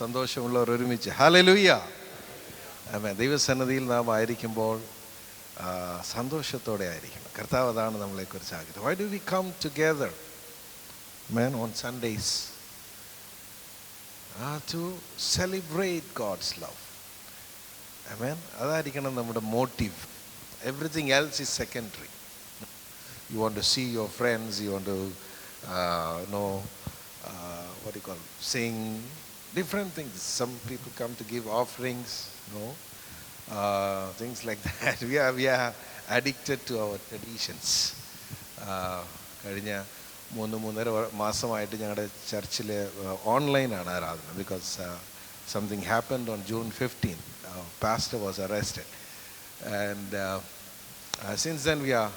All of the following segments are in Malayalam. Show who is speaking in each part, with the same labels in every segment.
Speaker 1: സന്തോഷമുള്ളവർ ഒരുമിച്ച് ഹല്ലേലൂയ. ആമേൻ. ദൈവസന്നിധിയിൽ നാം ആയിരിക്കുമ്പോൾ സന്തോഷത്തോടെ ആയിരിക്കണം. കർത്താവ് അതാണ് നമ്മളെക്കുറിച്ച് ആഗ്രഹിക്കുന്നത്. Why do we come together man on Sundays to celebrate God's love. Amen. അതായിരിക്കണം നമ്മുടെ motive. Everything else is secondary. You want to see your friends, you want to what do you call, sing different things. Some people come to give offerings, things like that. We are addicted to our traditions. കഴിഞ്ഞ 3.5 മാസമായിട്ട് ഞങ്ങളുടെ ചർച്ചിൽ ഓൺലൈനാണ് ആരാധന. Because something happened on June 15th. Pastor was arrested. And since then we are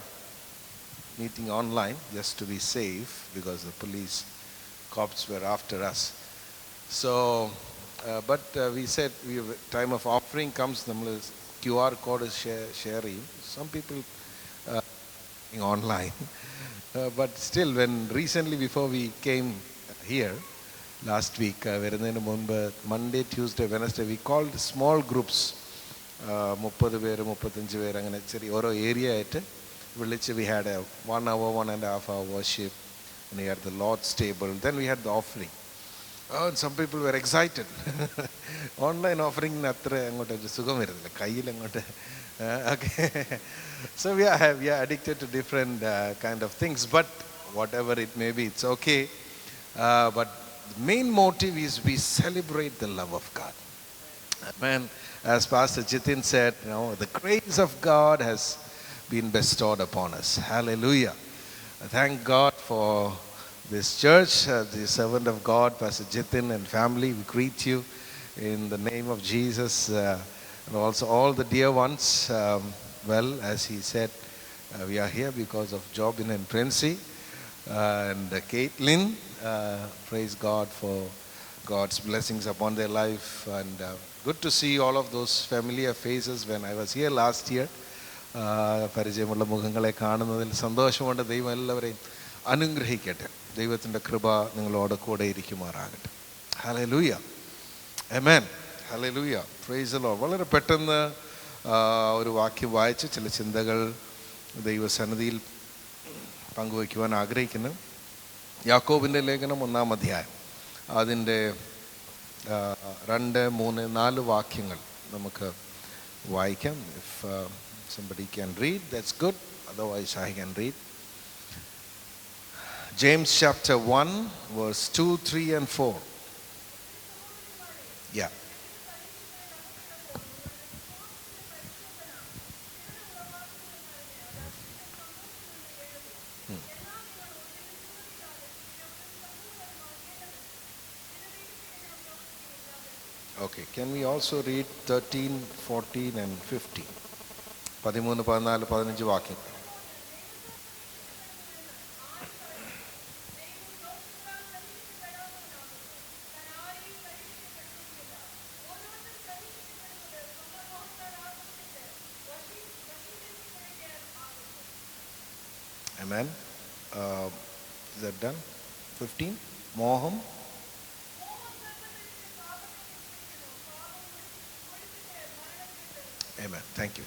Speaker 1: meeting online just to be safe because the police cops were after us. So, but we said time of offering comes, നമ്മൾ QR code share ചെയ്യും. Some people online. But still, when recently before we came here last week, വരുന്നതിന് മുൻപ് Monday, Tuesday, Wednesday, we called small groups. 30 പേര് 35 പേര് അങ്ങനെ ചെറിയ ഓരോ ഏരിയ ആയിട്ട് വിളിച്ച് we had a 1 hour, 1.5 hour worship, and we had the Lord's table. Then we had the offering. And some people were excited. Online offering അത്ര അങ്ങോട്ട് സുഖം വരുന്നില്ല, കയ്യിൽ അങ്ങോട്ട്. Okay. So we are addicted to different kind of things, but whatever it may be, it's okay. But the main motive is we celebrate the love of God. Amen. As Pastor Jitin said, the grace of God has been bestowed upon us. Hallelujah. Thank God for this church, the servant of God, Pastor Jitin and family. We greet you in the name of Jesus, and also all the dear ones. Well, as he said, we are here because of Jobin and Princey and Caitlin. Praise God for God's blessings upon their life, and good to see all of those familiar faces when I was here last year. പരിചയമുള്ള മുഖങ്ങളെ കാണുന്നതിൽ സന്തോഷമുണ്ട്. ദൈവം എല്ലാവരെയും അനുഗ്രഹിക്കട്ടെ. ദൈവത്തിൻ്റെ കൃപ നിങ്ങളോട് കൂടെ ഇരിക്കുമാറാകട്ടെ. ഹല്ലേലൂയ. ആമേൻ. ഹല്ലേലൂയ. Praise the Lord. വളരെ പെട്ടെന്ന് ഒരു വാക്യം വായിച്ച് ചില ചിന്തകൾ ദൈവസന്നിധിയിൽ പങ്കുവയ്ക്കുവാൻ ആഗ്രഹിക്കുന്നു. യാക്കോബിൻ്റെ ലേഖനം 1-ാം അധ്യായം അതിൻ്റെ 2, 3, 4 വാക്യങ്ങൾ നമുക്ക് വായിക്കാം. If somebody can read, that's good. Otherwise I can read. James chapter 1 verse 2, 3 and 4. Yeah. Okay, can we also read 13, 14 and 15? 13, 14, 15 വാക്യം. Amen. Is that done? 15. മോഹം. Amen. Thank you.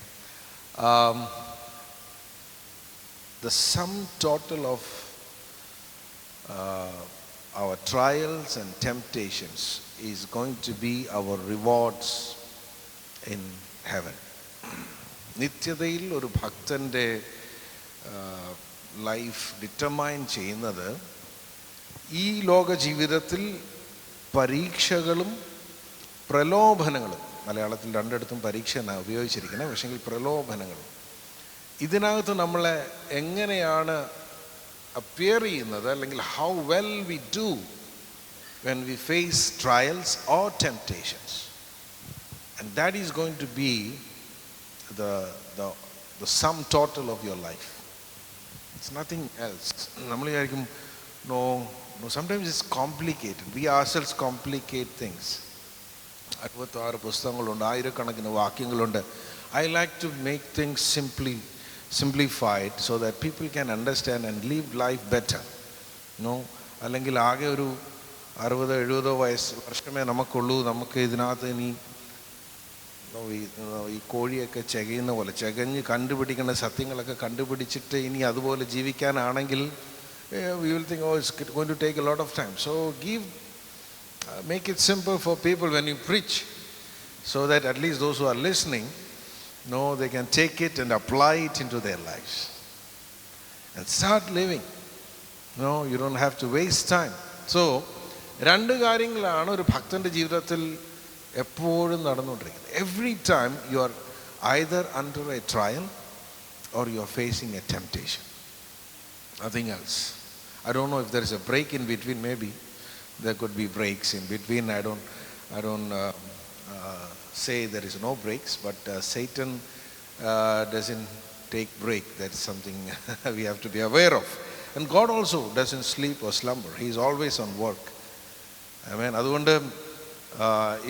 Speaker 1: The sum total of our trials and temptations is going to be our rewards in heaven. നിത്യതയിൽ ഒരു ഭക്തൻ്റെ ലൈഫ് ഡിറ്റർമൈൻ ചെയ്യുന്നത് ഈ ലോക ജീവിതത്തിൽ പരീക്ഷകളും പ്രലോഭനങ്ങളും, മലയാളത്തിൽ രണ്ടിടത്തും പരീക്ഷ എന്നാണ് ഉപയോഗിച്ചിരിക്കുന്നത്, പക്ഷെങ്കിൽ പ്രലോഭനങ്ങളും, ഇതിനകത്ത് നമ്മളെ എങ്ങനെയാണ് അപ്പിയർ ചെയ്യുന്നത്, അല്ലെങ്കിൽ how well we do when we face trials or temptations. And that is going to be the sum total of your life. It's nothing else. നമ്മൾ വിചാരിക്കും no, sometimes it's complicated. We ourselves complicate things. 66 പുസ്തകങ്ങളുണ്ട്, ആയിരക്കണക്കിന് വാക്യങ്ങളുണ്ട്. I like to make things simplified so that people can understand and live life better. അല്ലെങ്കിൽ ആകെ ഒരു 60-70 വർഷമേ നമുക്കുള്ളൂ, നമുക്ക് ഇതിനകത്ത് ഇനി ഈ കോഴിയൊക്കെ ചെകയുന്ന പോലെ ചെകഞ്ഞ് കണ്ടുപിടിക്കേണ്ട സത്യങ്ങളൊക്കെ കണ്ടുപിടിച്ചിട്ട് ഇനി അതുപോലെ ജീവിക്കാനാണെങ്കിൽ we will think, oh, it's going to take a lot of time. So make it simple for people when you preach, so that at least those who are listening know they can take it and apply it into their lives and start living. No, you don't have to waste time. So രണ്ട് കാര്യങ്ങളാണ് ഒരു ഭക്തന്റെ ജീവിതത്തിൽ എപ്പോഴും നടന്നുകൊണ്ടിരിക്കുന്നത്. Every time you are either under a trial or you are facing a temptation. Nothing else. I don't know if there is a break in between. Maybe there could be breaks in between. I don't say there is no breaks, but Satan doesn't take break. That's something we have to be aware of. And God also doesn't sleep or slumber. He is always on work. Amen. അതുകൊണ്ട്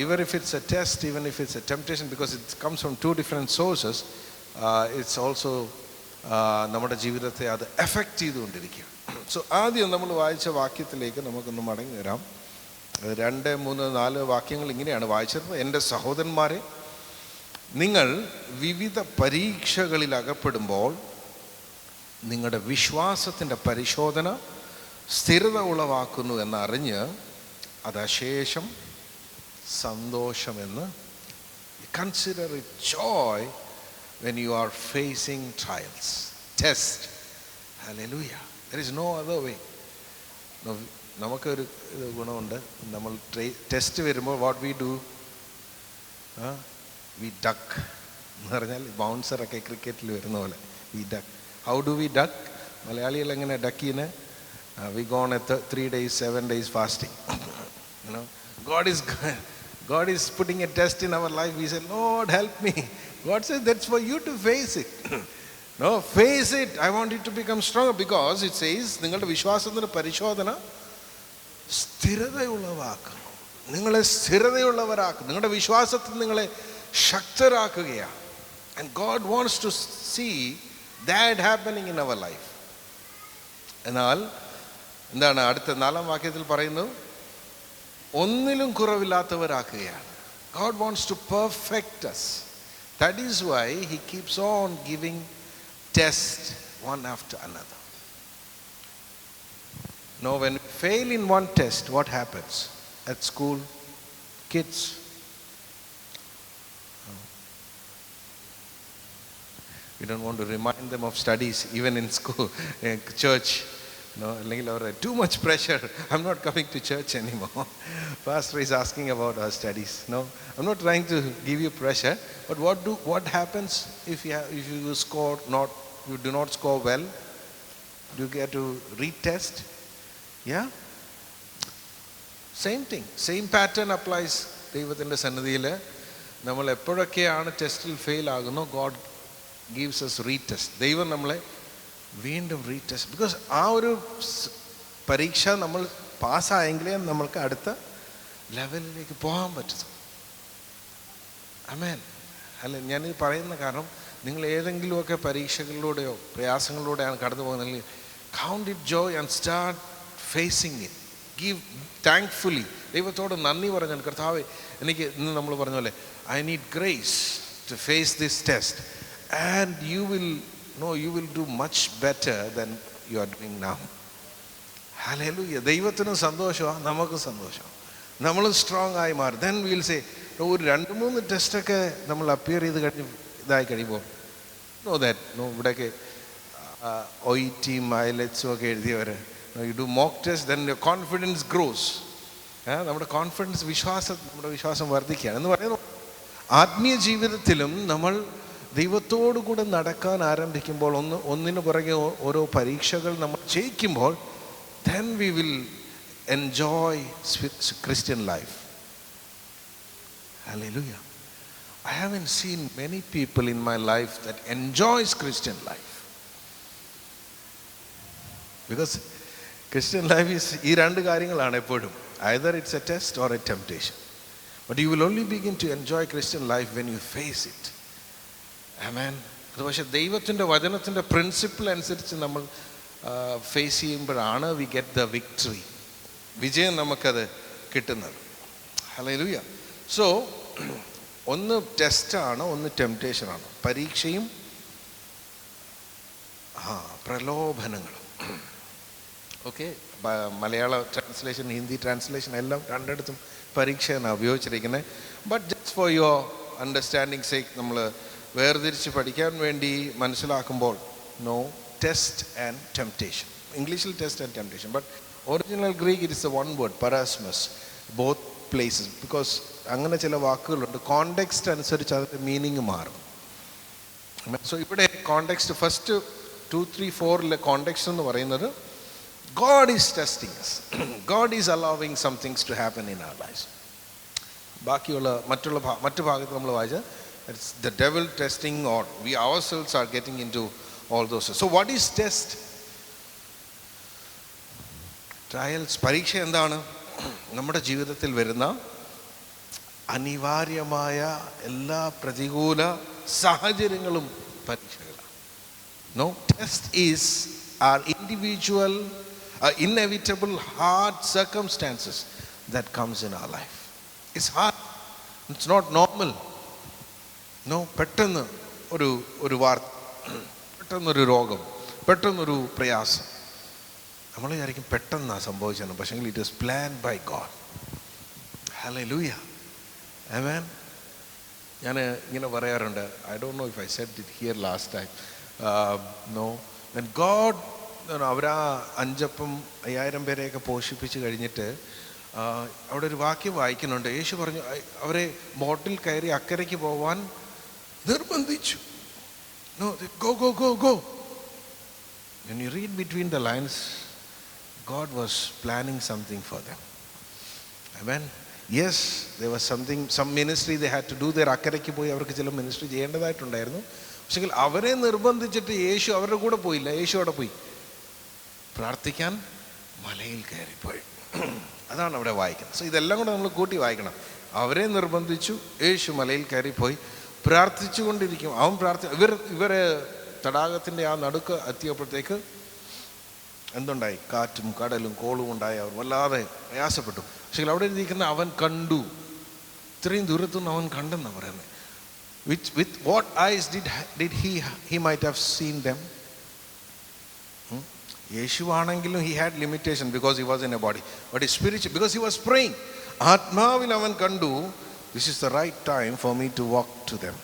Speaker 1: even if it's a test, even if it's a temptation, because it comes from two different sources, it's also നമ്മുടെ ജീവിതത്തെ അത് എഫക്റ്റ് ചെയ്തുകൊണ്ടിരിക്കുക. സോ ആദ്യം നമ്മൾ വായിച്ച വാക്യത്തിലേക്ക് നമുക്കൊന്ന് മടങ്ങി വരാം. 2, 3, 4 വാക്യങ്ങൾ ഇങ്ങനെയാണ് വായിച്ചത്. എൻ്റെ സഹോദരന്മാരെ, നിങ്ങൾ വിവിധ പരീക്ഷകളിൽ അകപ്പെടുമ്പോൾ നിങ്ങളുടെ വിശ്വാസത്തിൻ്റെ പരിശോധന സ്ഥിരത ഉളവാക്കുന്നു എന്നറിഞ്ഞ് അത് അശേഷം സന്തോഷമെന്ന് consider it joy when you are facing trials, test. Hallelujah. There is no other way. നമുക്കൊരു ഗുണമുണ്ട്. നമ്മൾ ടെസ്റ്റ് വരുമ്പോൾ what we do, we duck എന്ന് പറഞ്ഞാൽ ബൗൺസറൊക്കെ ക്രിക്കറ്റിൽ വരുന്ന പോലെ we duck. How do we duck? മലയാളികൾ എങ്ങനെ ഡക്കിന്? We gone 3 days 7 days fasting. You know, God is putting a test in our life. We say, Lord, help me. God says that's for you to face it. No, face it. I want it to become stronger, because it says നിങ്ങളുടെ വിശ്വാസത്തിന്റെ പരിശോധന സ്ഥിരതയുള്ളവാക്കണം. നിങ്ങളെ സ്ഥിരതയുള്ളവരാക്കും. നിങ്ങളുടെ വിശ്വാസത്തിൽ നിങ്ങളെ ശക്തരാക്കുകയാണ്. And God wants to see that happening in our life. എന്നാൽ എന്താണ് അടുത്ത 4-ാം വാക്യത്തിൽ പറയുന്നത്? ഒന്നിലും കുറവില്ലാത്തവരാക്കുകയാണ്. God wants to perfect us. That is why he keeps on giving tests one after another. Now when we fail in one test, what happens? At school, kids, we don't want to remind them of studies, even in school, in church. No, too much pressure. I'm not coming to church anymore. Pastor is asking about our studies. No, I'm not trying to give you pressure. But what happens if you do not score well? Do you get to retest? Yeah. Same thing. Same pattern applies. ദൈവത്തിൻ്റെ സന്നിധിയിൽ നമ്മൾ എപ്പോഴൊക്കെയാണ് ടെസ്റ്റിൽ ഫെയിൽ ആകുന്നു, God gives us retest. ദൈവം നമ്മളെ വീണ്ടും റീടെസ്റ്റ്. ബിക്കോസ് ആ ഒരു പരീക്ഷ നമ്മൾ പാസ്സായെങ്കിലേ നമ്മൾക്ക് അടുത്ത ലെവലിലേക്ക് പോകാൻ പറ്റും. ആമേൻ. അല്ല, ഞാനിത് പറയുന്ന കാരണം നിങ്ങൾ ഏതെങ്കിലുമൊക്കെ പരീക്ഷകളിലൂടെയോ പ്രയാസങ്ങളിലൂടെയാണ് കടന്നു പോകുന്നതെങ്കിൽ count it joy and start facing it. Give thankfully. ദൈവത്തോട് നന്ദി പറഞ്ഞാൽ, കർത്താവേ എനിക്ക് ഇന്ന് നമ്മൾ പറഞ്ഞ പോലെ I need grace to face this test and you will do much better than you are doing now. Hallelujah. ദൈവത്തിനും സന്തോഷമാണ്, നമുക്കും സന്തോഷമാണ്, നമ്മളും സ്ട്രോങ് ആയി മാറും. Then we will say, ഒരു 2-3 ടെസ്റ്റൊക്കെ നമ്മൾ അപ്പിയർ ചെയ്ത് ഇതായി കഴിയുമ്പോൾ ഇവിടെയൊക്കെ OET മൈലറ്റ്സും ഒക്കെ എഴുതിയവർ, you do mock test, then your confidence grows. നമ്മുടെ കോൺഫിഡൻസ് നമ്മുടെ വിശ്വാസം വർദ്ധിക്കുകയാണ് എന്ന് പറയുന്നു. ആത്മീയ ജീവിതത്തിലും നമ്മൾ ദൈവത്തോടു കൂടെ നടക്കാൻ ആരംഭിക്കുമ്പോൾ, ഒന്നിനു പുറകെ ഓരോ പരീക്ഷകൾ നമ്മൾ ജയിക്കുമ്പോൾ, then we will enjoy Christian life. Hallelujah. I haven't seen many people in my life that enjoys Christian life. Because Christian life is ഈ 2 കാര്യങ്ങളാണ് എപ്പോഴും. Either it's a test or a temptation. But you will only begin to enjoy Christian life when you face it. Amen. അത് പക്ഷേ ദൈവത്തിൻ്റെ വചനത്തിൻ്റെ പ്രിൻസിപ്പിൾ അനുസരിച്ച് നമ്മൾ ഫേസ് ചെയ്യുമ്പോഴാണ് we get the victory. വിജയം നമുക്കത് കിട്ടുന്നത്. ഹല്ലേലൂയ. സോ ഒന്ന് ടെസ്റ്റാണ്, ഒന്ന് ടെംപ്റ്റേഷനാണ്. പരീക്ഷയും പ്രലോഭനങ്ങളും. ഓക്കെ, മലയാള ട്രാൻസ്ലേഷൻ, ഹിന്ദി ട്രാൻസ്ലേഷൻ എല്ലാം രണ്ടിടത്തും പരീക്ഷ എന്നാണ് ഉപയോഗിച്ചിരിക്കുന്നത്. But just for your understanding sake നമ്മൾ വേർതിരിച്ച് പഠിക്കാൻ വേണ്ടി മനസ്സിലാക്കുമ്പോൾ, നോ, ടെസ്റ്റ് ആൻഡ് ടെംപ്റ്റേഷൻ. ഇംഗ്ലീഷിൽ test and temptation, but original Greek it is a one word, പരാസ്മസ്, ബോത്ത് പ്ലേസസ്. ബിക്കോസ് അങ്ങനെ ചില വാക്കുകളുണ്ട്, കോണ്ടെക്സ്റ്റ് അനുസരിച്ച് അതിൻ്റെ മീനിങ് മാറും. സോ ഇവിടെ കോണ്ടെക്സ്റ്റ് ഫസ്റ്റ് 2, 3, 4 കോണ്ടെക്സ്റ്റ് എന്ന് പറയുന്നത് God is testing us. God is allowing some things to happen in our lives. ബാക്കിയുള്ള മറ്റു ഭാഗത്ത് നമ്മൾ വായിച്ചാൽ it's the devil testing, or we ourselves are getting into all those. So what is test? Trials. പരീക്ഷ എന്താണ്? നമ്മുടെ ജീവിതത്തിൽ വരുന്ന അനിവാര്യമായ എല്ലാ പ്രതികൂല സാഹചര്യങ്ങളും പരീക്ഷകളാണ്. No, test is our individual inevitable hard circumstances that comes in our life. It's hard, it's not normal. No, പെട്ടെന്ന് ഒരു വാർത്ത, പെട്ടെന്നൊരു രോഗം, പെട്ടെന്നൊരു പ്രയാസം, നമ്മൾ വിചാരിക്കും പെട്ടെന്നാണ് സംഭവിച്ചത്, പക്ഷേ it is planned by God. ഹല്ലേലൂയ, ആമേൻ. ഞാൻ ഇങ്ങനെ പറയാറുണ്ട്, I don't know if I said it here last time. No, when God, അവരാ 5 അപ്പം 5000 പേരെയൊക്കെ പോഷിപ്പിച്ച് കഴിഞ്ഞിട്ട് അവിടെ ഒരു വാക്യം വായിക്കുന്നുണ്ട്. യേശു പറഞ്ഞു, അവരെ ബോട്ടിൽ കയറി അക്കരയ്ക്ക് പോവാൻ നിർബന്ധിച്ചു. No, go, go, go, go. When you read between the lines, God was planning something for them. Amen. Yes, there was something, some ministry they had to do there. അക്കരയ്ക്ക് പോയി അവർക്ക് ചില മിനിസ്ട്രി ചെയ്യേണ്ടതായിട്ടുണ്ടായിരുന്നു. പക്ഷേ അവരെ നിർബന്ധിച്ചിട്ട് യേശു അവരുടെ കൂടെ പോയില്ല. യേശു അവിടെ പോയി പ്രാർത്ഥിക്കാൻ മലയിൽ കയറിപ്പോയി. അതാണ് അവിടെ വായിക്കുന്നത്. സോ ഇതെല്ലാം കൂടെ നമ്മൾ കൂട്ടി വായിക്കണം. അവരെ നിർബന്ധിച്ചു, യേശു മലയിൽ കയറിപ്പോയി, പ്രാർത്ഥിച്ചു കൊണ്ടിരിക്കും. അവൻ ഇവരെ തടാകത്തിൻ്റെ ആ നടുക്ക് എത്തിയപ്പോഴത്തേക്ക് എന്തുണ്ടായി? കാറ്റും കടലും കോളും ഉണ്ടായി. അവർ വല്ലാതെ പ്രയാസപ്പെട്ടു. പക്ഷേ അവിടെ ഇരിക്കുന്ന അവൻ കണ്ടു. ഇത്രയും ദൂരത്തുനിന്ന് അവൻ കണ്ടെന്നാണ് പറയുന്നത്. With what eyes did he might have seen them? യേശു ആണെങ്കിലും he had limitation because he was in a body, but his spiritual, because he was praying. ആത്മാവിൽ അവൻ കണ്ടു, this is the right time for me to walk to them.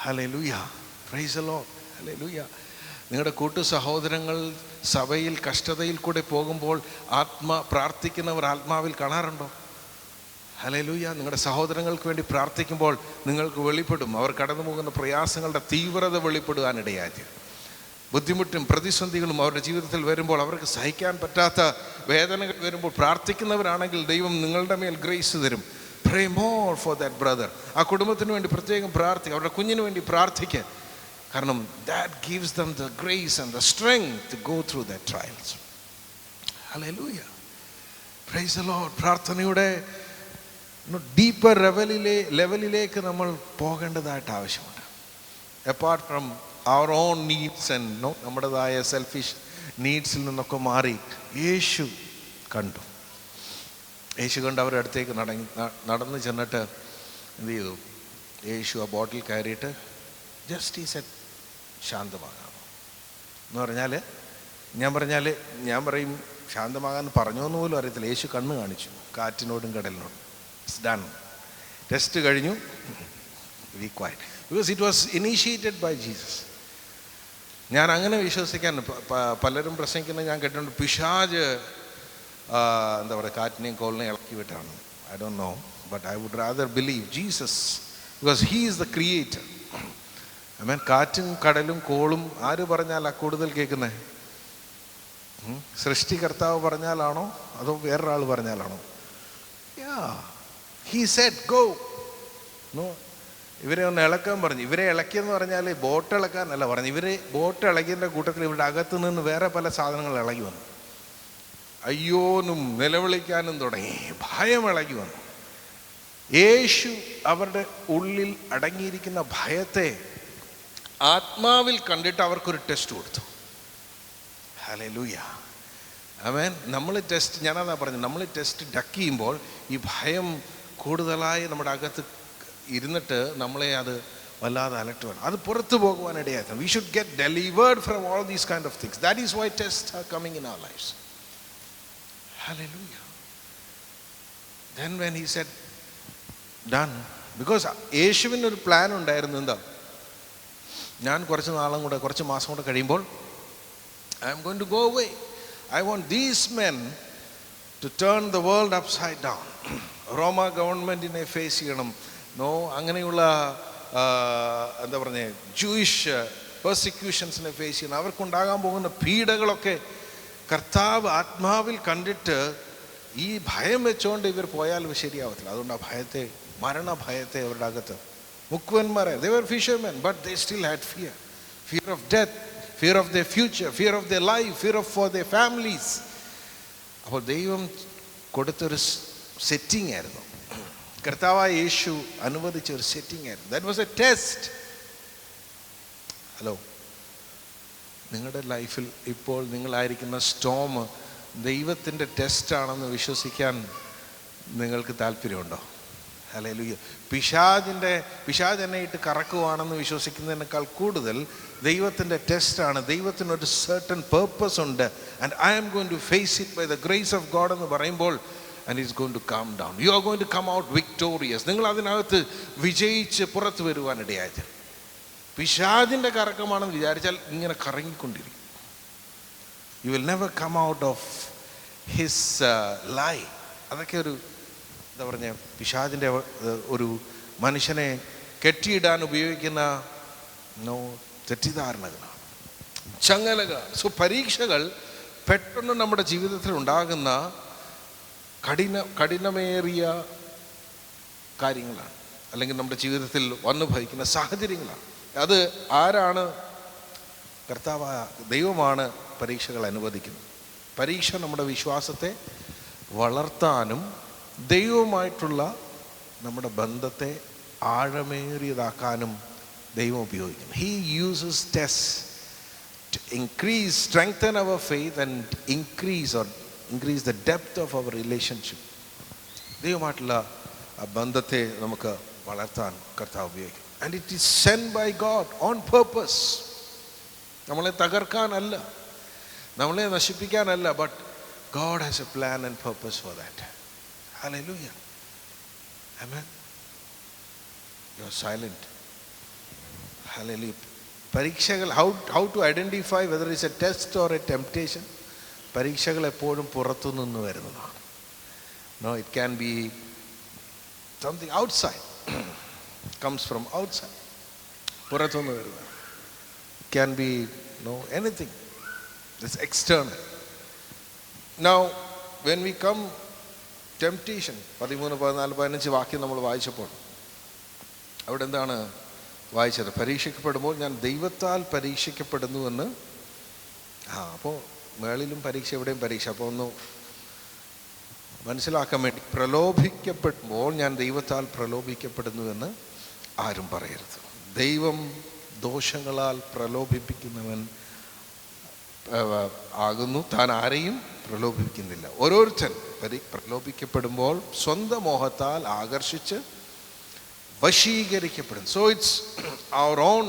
Speaker 1: Hallelujah, praise the Lord, hallelujah. നിങ്ങളുടെ കൂട്ടു സഹോദരങ്ങൾ സഭയിൽ കഷ്ടതയിൽ കൂടെ പോകുമ്പോൾ പ്രാർത്ഥിക്കുന്നവർ ആത്മാവിൽ കാണാറുണ്ടോ? ഹല്ലേലൂയ. നിങ്ങളുടെ സഹോദരങ്ങൾക്ക് വേണ്ടി പ്രാർത്ഥിക്കുമ്പോൾ നിങ്ങൾക്ക് വെളിപ്പെടും, അവർ കടന്നു പോകുന്ന പ്രയാസങ്ങളുടെ തീവ്രത വെളിപ്പെടുവാനിടയായി. ബുദ്ധിമുട്ടും പ്രതിസന്ധികളും അവരുടെ ജീവിതത്തിൽ വരുമ്പോൾ, അവർക്ക് സഹിക്കാൻ പറ്റാത്ത വേദനകൾ വരുമ്പോൾ പ്രാർത്ഥിക്കുന്നവരാണെങ്കിൽ ദൈവം നിങ്ങളുടെ മേൽ ഗ്രേസ് തരും. Pray more for that brother. ആ കുടുംബത്തിന് വേണ്ടി പ്രത്യേകം പ്രാർത്ഥിക്കുക, അവരുടെ കുഞ്ഞിന് വേണ്ടി പ്രാർത്ഥിക്കുക. കാരണം that gives them the grace and the strength to go through their trials. Hallelujah, praise the Lord. പ്രാർത്ഥനയുടെ ഡീപ്പർ ലെവലിലേക്ക് നമ്മൾ പോകേണ്ടതായിട്ട് ആവശ്യമുണ്ട്. Apart from our own needs and നമ്മുടേതായ സെൽഫിഷ് നീഡ്സിൽ നിന്നൊക്കെ മാറി യേശു കണ്ടു. യേശു കണ്ട് അവരുടെ അടുത്തേക്ക് നടന്ന് ചെന്നിട്ട് എന്ത് ചെയ്തു? യേശു ആ ബോട്ടിൽ കയറിയിട്ട് ജസ്റ്റ് ഈ സെറ്റ് ശാന്തമാകാം എന്ന് പറഞ്ഞാൽ, ഞാൻ പറയും ശാന്തമാകാൻ പറഞ്ഞോ എന്ന് പോലും അറിയത്തില്ല. യേശു കണ്ണ് കാണിച്ചു കാറ്റിനോടും കടലിനോടും. It's done. ടെസ്റ്റ് കഴിഞ്ഞു. Be quiet. Because it was initiated by Jesus. ഞാൻ അങ്ങനെ വിശ്വസിക്കാൻ, പലരും പ്രസംഗിക്കുന്നത് ഞാൻ കേട്ടിട്ടുണ്ട്, പിശാച് എന്താ പറയുക കാറ്റിനെയും കോളിനെയും ഇളക്കി വിട്ടാണ്. I don't know, but I would rather believe Jesus, because he is the creator. Amen. കാറ്റും കടലും കോളും ആര് പറഞ്ഞാലാ കൂടുതൽ കേൾക്കുന്നത്? സൃഷ്ടികർത്താവ് പറഞ്ഞാലാണോ അതോ വേറൊരാൾ പറഞ്ഞാലാണോ? He said go. No, ഇവരെ ഒന്ന് ഇളക്കാൻ പറഞ്ഞു. ഇവരെ ഇളക്കിയെന്ന് പറഞ്ഞാൽ ബോട്ട് ഇളക്കാനല്ല പറഞ്ഞു. ഇവരെ ബോട്ട് ഇളകിയതിൻ്റെ കൂട്ടത്തിൽ ഇവരുടെ അകത്ത് നിന്ന് വേറെ പല സാധനങ്ങൾ ഇളകി വന്നു. അയ്യോനും നിലവിളിക്കാനും തുടങ്ങി. ഭയം ഇളകി വന്നു. യേശു അവരുടെ ഉള്ളിൽ അടങ്ങിയിരിക്കുന്ന ഭയത്തെ ആത്മാവിൽ കണ്ടിട്ട് അവർക്കൊരു ടെസ്റ്റ് കൊടുത്തു. ഹല്ലേലൂയ. ആമേൻ. നമ്മൾ ടെസ്റ്റ്, ഞാനതാ പറഞ്ഞത്, നമ്മൾ ടെസ്റ്റ് ഡക്ക് ചെയ്യുമ്പോൾ ഈ ഭയം കൂടുതലായി നമ്മുടെ അകത്ത് ഇരുന്നിട്ട് നമ്മളെ അത് വല്ലാതെ അലട്ടുവാണ്. അത് പുറത്തു പോകുവാനിടയായിരുന്നു. We should get delivered from all these kind of things. That is why test are coming in our lives. ഹല്ലേലൂയ. Then when he said done, because യേശുവിനൊരു പ്ലാൻ ഉണ്ടായിരുന്നു. എന്താ? ഞാൻ കുറച്ച് നാളും കൂടെ, കുറച്ച് മാസം കൂടെ കഴിയുമ്പോൾ I am going to go away. I want these men to turn the world upside down. റോമ ഗവൺമെൻറ്റിനെ ഫേസ് ചെയ്യണം. അങ്ങനെയുള്ള എന്താ പറഞ്ഞേ, ജൂയിഷ് പെർസിക്യൂഷൻസിനെ ഫേസ് ചെയ്യണം. അവർക്കുണ്ടാകാൻ പോകുന്ന പീഡകളൊക്കെ കർത്താവ് ആത്മാവിൽ കണ്ടിട്ട് ഈ ഭയം വെച്ചുകൊണ്ട് ഇവർ പോയാൽ ശരിയാവത്തില്ല. അതുകൊണ്ട് ആ ഭയത്തെ, മരണഭയത്തെ അവരുടെ അകത്ത്, മുക്കുവന്മാരെ, they were fishermen but they still had fear. Fear of death, fear of their future, fear of their life, fear of for their families. അപ്പോൾ ദൈവം കൊടുത്തൊരു സെറ്റിംഗ് ആയിരുന്നു, കർത്താവായ യേശു അനുവദിച്ച ഒരു സെറ്റിംഗ് ആയിരുന്നു. That was A test. Hello, നിങ്ങളുടെ ലൈഫിൽ ഇപ്പോൾ നിങ്ങളായിരിക്കുന്ന സ്റ്റോം ദൈവത്തിൻ്റെ ടെസ്റ്റാണെന്ന് വിശ്വസിക്കാൻ നിങ്ങൾക്ക് താല്പര്യമുണ്ടോ? ഹല്ലേലൂയ. പിശാച് എന്നെ ഇട്ട് കറക്കുവാണെന്ന് വിശ്വസിക്കുന്നതിനേക്കാൾ കൂടുതൽ ദൈവത്തിൻ്റെ ടെസ്റ്റാണ്. ദൈവത്തിനൊരു certain purpose ഉണ്ട്. And I am going to face it by the grace of God എന്ന് പറയുമ്പോൾ, and it's going to come down. You are going to come out victorious. നിങ്ങൾ അതിനകത്ത് വിജയിച്ച് പുറത്ത് വരുവാനിടയായത്. പിശാചിൻ്റെ കറക്കമാണെന്ന് വിചാരിച്ചാൽ ഇങ്ങനെ കറങ്ങിക്കൊണ്ടിരിക്കും. You will never come out of his lie. അതൊക്കെ ഒരു എന്താ പറഞ്ഞ, പിശാചിൻ്റെ ഒരു മനുഷ്യനെ കെട്ടിയിടാൻ ഉപയോഗിക്കുന്ന തെറ്റിദ്ധാരണകളാണ്, ചങ്ങലകൾ. സോ പരീക്ഷകൾ പെട്ടെന്ന് നമ്മുടെ ജീവിതത്തിൽ ഉണ്ടാകുന്ന കഠിനമേറിയ കാര്യങ്ങളാണ്, അല്ലെങ്കിൽ നമ്മുടെ ജീവിതത്തിൽ വന്നു ഭവിക്കുന്ന സാഹചര്യങ്ങളാണ്. അത് ആരാണ്? കർത്താവായ ദൈവമാണ് പരീക്ഷകൾ അനുവദിക്കുന്നത്. പരീക്ഷ നമ്മുടെ വിശ്വാസത്തെ വളർത്താനും ദൈവവുമായിട്ടുള്ള നമ്മുടെ ബന്ധത്തെ ആഴമേറിയതാക്കാനും ദൈവം ഉപയോഗിക്കുന്നു. He uses tests to strengthen our faith and increase the depth of our relationship. ദൈവമായിട്ടുള്ള ആ ബന്ധത്തെ നമുക്ക് വളർത്താൻ കർത്താവ് ഉപയോഗിക്കും. And it is sent by God on purpose. നമ്മളെ തകർക്കാനല്ല, നമ്മളെ നശിപ്പിക്കാനല്ല, but God has a plan and purpose for that. Hallelujah. Amen. You are silent. Hallelujah. പരീക്ഷകൾ, how to identify whether it's a test or a temptation? പരീക്ഷകൾ എപ്പോഴും പുറത്തുനിന്ന് വരുന്നതാണ്. No, it can be something outside. Comes from outside. പുറത്തുനിന്ന് വരുന്നതാണ്. It can be anything. It's external. Now when we come temptation, 13, 14, 15 വാക്യം നമ്മൾ വായിച്ചപ്പോൾ അവിടെ എന്താണ് വായിച്ചത്? പരീക്ഷിക്കപ്പെടുമ്പോൾ ഞാൻ ദൈവത്താൽ പരീക്ഷിക്കപ്പെടുന്നുവെന്ന്. അപ്പോൾ മേളിലും പരീക്ഷ, എവിടെയും പരീക്ഷ. അപ്പോൾ ഒന്ന് മനസ്സിലാക്കാൻ വേണ്ടി, പ്രലോഭിക്കപ്പെടുമ്പോൾ ഞാൻ ദൈവത്താൽ പ്രലോഭിക്കപ്പെടുന്നുവെന്ന് ആരും പറയരുത്. ദൈവം ദോഷങ്ങളാൽ പ്രലോഭിപ്പിക്കുന്നവൻ ആകുന്നു, താൻ ആരെയും പ്രലോഭിപ്പിക്കുന്നില്ല. ഓരോരുത്തൻ പ്രലോഭിക്കപ്പെടുമ്പോൾ സ്വന്തം മോഹത്താൽ ആകർഷിച്ച് വശീകരിക്കപ്പെടും. So it's our own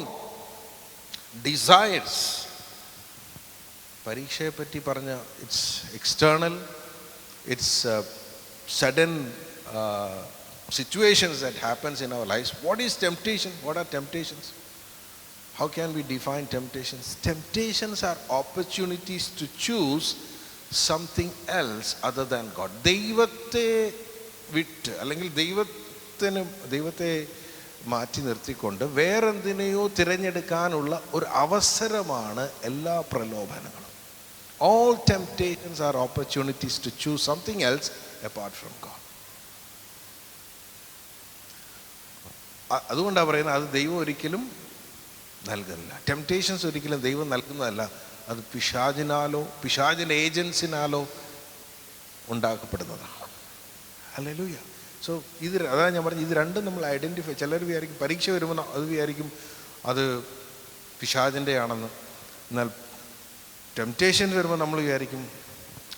Speaker 1: desires. പരീക്ഷയെ പറ്റി പറഞ്ഞ it's external, it's sudden situations that happens in our lives. What is temptation? What are temptations? How can we define temptations? Temptations are opportunities to choose something else other than God. ദൈവത്തെ വിട്ട്, അല്ലെങ്കിൽ ദൈവത്തെ മാറ്റി നിർത്തിക്കൊണ്ട് വേറെന്തിനെയോ തിരഞ്ഞെടുക്കാനുള്ള ഒരു അവസരമാണ് എല്ലാ പ്രലോഭനങ്ങളും. All temptations are opportunities to choose something else apart from God. അതുകൊണ്ടാണ് പറയുന്നത്, അത് ദൈവം ഒരിക്കലും നൽകുന്നില്ല. ടെംപ്റ്റേഷൻസ് ഒരിക്കലും ദൈവം നൽകുന്നതല്ല, അത് പിശാചിനാലോ പിശാചിൻ്റെ ഏജൻസിനാലോ ഉണ്ടാക്കപ്പെടുന്നതാണ്. ഹല്ലേലൂയ. സോ അതാണ് ഞാൻ പറഞ്ഞത്, ഇത് രണ്ടും നമ്മൾ ഐഡൻറ്റിഫൈ. ചിലർ വിചാരിക്കും പരീക്ഷ വരുമ്പോൾ അത് വിചാരിക്കും അത് പിശാചിൻ്റെ ആണെന്ന്. എന്നാൽ ടെംപ്റ്റേഷൻസ് വരുമ്പോൾ നമ്മൾ വിചാരിക്കും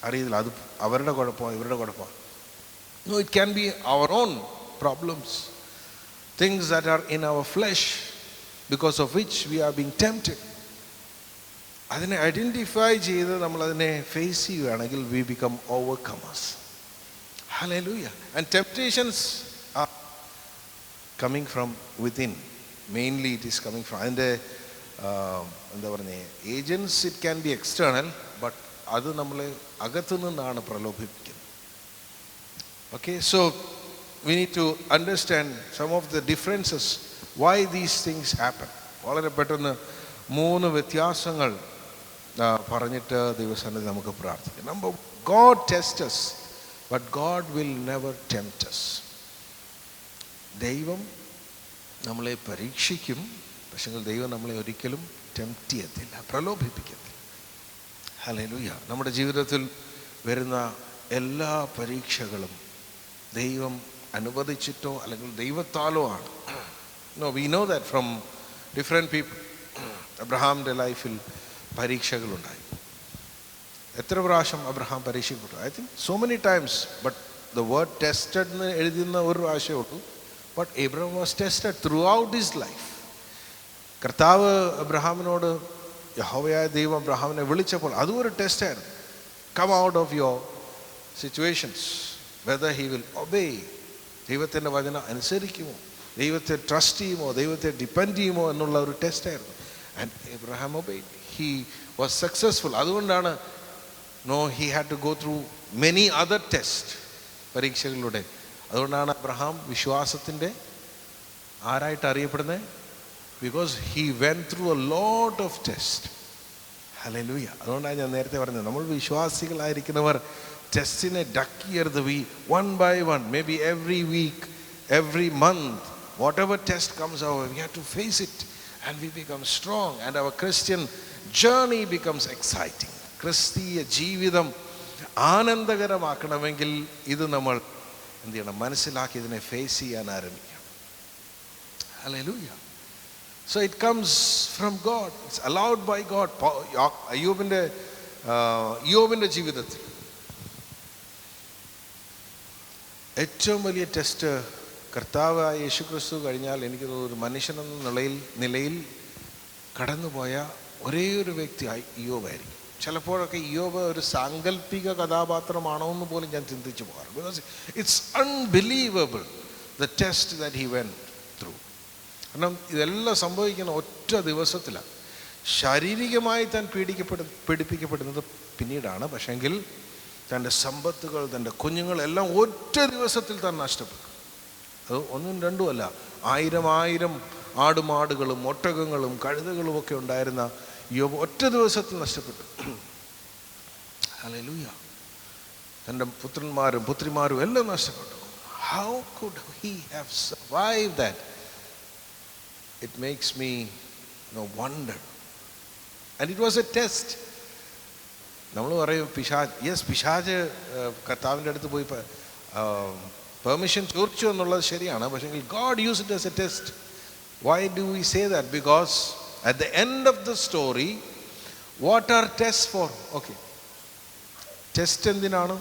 Speaker 1: അറിയില്ല, അത് അവരുടെ കുഴപ്പമാണ്, ഇവരുടെ കുഴപ്പമാണ്. No, it can be our own problems, things that are in our flesh, because of which we are being tempted. അതിനെ ഐഡൻറ്റിഫൈ ചെയ്ത് നമ്മളതിനെ ഫേസ് ചെയ്യുകയാണെങ്കിൽ we become overcomers. Hallelujah. And temptations are coming from within. Mainly it is coming from അതിൻ്റെ എന്താ പറഞ്ഞ agents. It can be external, but അത് നമ്മളെ അകത്തു നിന്നാണ് പ്രലോഭിപ്പിക്കുന്നത്. Okay, so we need to understand some of the differences why these things happen. വളരെ പെട്ടെന്ന് 3 വ്യത്യാസങ്ങൾ പറഞ്ഞിട്ട് ദിവസം നമുക്ക് പ്രാർത്ഥിക്കാം. Number, God tests us, but God will never tempt us. ദൈവം നമ്മളെ പരീക്ഷിക്കും, പക്ഷേ ദൈവം നമ്മളെ ഒരിക്കലും ടെംപ്റ്റ് ചെയ്യത്തില്ല, പ്രലോഭിപ്പിക്കത്തില്ല. ഹല്ലേലൂയ. നമ്മുടെ ജീവിതത്തിൽ വരുന്ന എല്ലാ പരീക്ഷകളും ദൈവം അനുവദിച്ചിട്ടോ അല്ലെങ്കിൽ ദൈവത്താലോ ആണ്. No, we know that from different people. അബ്രഹാമിൻ്റെ ലൈഫിൽ പരീക്ഷകളുണ്ടായി. എത്ര പ്രാവശ്യം അബ്രഹാം പരീക്ഷിക്കപ്പെട്ടു? I think so many times, but the word tested എന്ന് എഴുതുന്ന ഒരു പ്രാവശ്യമേ ഉള്ളൂ. But Abraham was tested throughout his life. കർത്താവ് അബ്രഹാമിനോട്, യഹോവയായ ദൈവം അബ്രഹാമിനെ വിളിച്ചപ്പോൾ അതും ഒരു ടെസ്റ്റായിരുന്നു. Come out of your situations, whether he will obey. ദൈവത്തിൻ്റെ വചനം അനുസരിക്കുമോ, ദൈവത്തെ ട്രസ്റ്റ് ചെയ്യുമോ, ദൈവത്തെ ഡിപ്പെൻഡ് ചെയ്യുമോ എന്നുള്ള ഒരു ടെസ്റ്റായിരുന്നു. And Abraham obeyed. He was successful. അതുകൊണ്ടാണ് he had to go through many other tests, പരീക്ഷകളിലൂടെ. അതുകൊണ്ടാണ് അബ്രഹാം വിശ്വാസത്തിൻ്റെ ആരായിട്ട് അറിയപ്പെടുന്നത്. Because he went through a lot of tests. Hallelujah. അതുകൊണ്ടാണ് ഞാൻ നേരത്തെ പറഞ്ഞത്, നമ്മൾ വിശ്വാസികളായിരിക്കുന്നവർ ടെസ്റ്റിനെ ഡക്ക് ചെയ്യരുത്. We one by one, may be every week, every month, whatever test comes our way, we have to face it and we become strong and our Christian journey becomes exciting. ക്രിസ്തീയ ജീവിതം ആനന്ദകരമാക്കണമെങ്കിൽ ഇത് നമ്മൾ എന്ത് ചെയ്യണം? മനസ്സിലാക്കി ഇതിനെ ഫേസ് ചെയ്യാൻ ആരംഭിക്കണം. Hallelujah. So it comes from God. It's allowed by God. യോബിൻ്റെ ജീവിതത്തിൽ ഏറ്റവും വലിയ ടെസ്റ്റ് കർത്താവായ യേശുക്രിസ്തു കഴിഞ്ഞാൽ എനിക്ക് ഒരു മനുഷ്യനെന്ന നിലയിൽ കടന്നുപോയ ഒരേ ഒരു വ്യക്തി ഇയ്യോബായിരിക്കും. ചിലപ്പോഴൊക്കെ ഇയ്യോബ് ഒരു സാങ്കല്പിക കഥാപാത്രമാണോ എന്ന് പോലും ഞാൻ ചിന്തിച്ചു പോകാറ്. Because it's unbelievable the test that he went through. കാരണം ഇതെല്ലാം സംഭവിക്കുന്ന ഒറ്റ ദിവസത്തിലാണ്. ശാരീരികമായി താൻ പീഡിപ്പിക്കപ്പെടുന്നത് പിന്നീടാണ്. പക്ഷെങ്കിൽ തൻ്റെ സമ്പത്തുകൾ, തൻ്റെ കുഞ്ഞുങ്ങളെല്ലാം ഒറ്റ ദിവസത്തിൽ താൻ നഷ്ടപ്പെട്ടു. അത് 1ഉം 2ഉം അല്ല, 1000 ആടുമാടുകളും ഒട്ടകങ്ങളും കഴുതകളും ഒക്കെ ഉണ്ടായിരുന്ന യോബ് ഒറ്റ ദിവസത്തിൽ നഷ്ടപ്പെട്ടു. ഹല്ലേലൂയ. തൻ്റെ പുത്രന്മാരും പുത്രിമാരും എല്ലാം നഷ്ടപ്പെട്ടു. How could he have survived that? It makes me wonder. And it was a test. നമ്മൾ പറയും പിശാച് കർത്താവിൻ്റെ അടുത്ത് പോയി പെർമിഷൻ ചോദിച്ചു എന്നുള്ളത് ശരിയാണ്. പക്ഷേ God used it as a test. Why do we say that? Because at the end of the story, what are tests for? Okay, test എന്തിനാണ്?